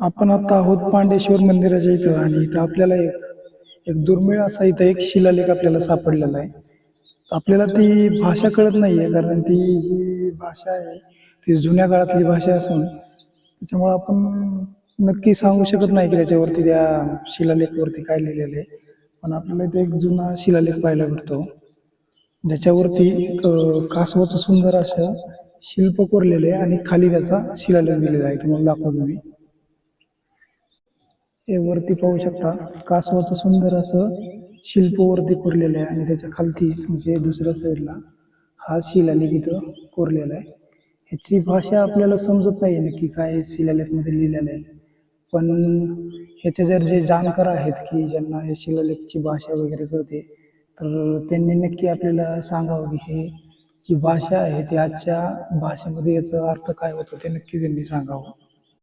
आपण आता आहोत पांडेश्वर मंदिराच्या इथं आणि इथं आपल्याला एक दुर्मिळ असा इथं एक शिलालेख आपल्याला सापडलेला आहे. आपल्याला ती भाषा कळत नाहीये कारण ती जी भाषा आहे ती जुन्या काळातली भाषा असून त्याच्यामुळे आपण नक्की सांगू शकत नाही की त्याच्यावरती त्या शिलालेखावरती काय लिहिलेलं आहे. पण आपल्याला इथे एक जुना शिलालेख पाहायला भेटतो ज्याच्यावरती कासवाचं सुंदर असं शिल्प कोरलेले आहे आणि खाली त्याचा शिलालेख दिलेला आहे. तुम्हाला दाखवतो मी. हे वरती पाहू शकता कासवाचं सुंदर असं शिल्प वरती कोरलेलं आहे आणि त्याच्या खालतीच म्हणजे दुसऱ्या साईडला हा शिलालेख इथं कोरलेला आहे. ह्याची भाषा आपल्याला समजत नाही नक्की काय शिलालेखमध्ये लिहिलेलं आहे. पण ह्याचे जर जे जाणकार आहेत की ज्यांना हे शिलालेखची भाषा वगैरे कळते तर त्यांनी नक्की आपल्याला सांगावं की हे जी भाषा आहे ती आजच्या भाषेमध्ये याचा अर्थ काय होतो ते नक्की त्यांनी सांगावं.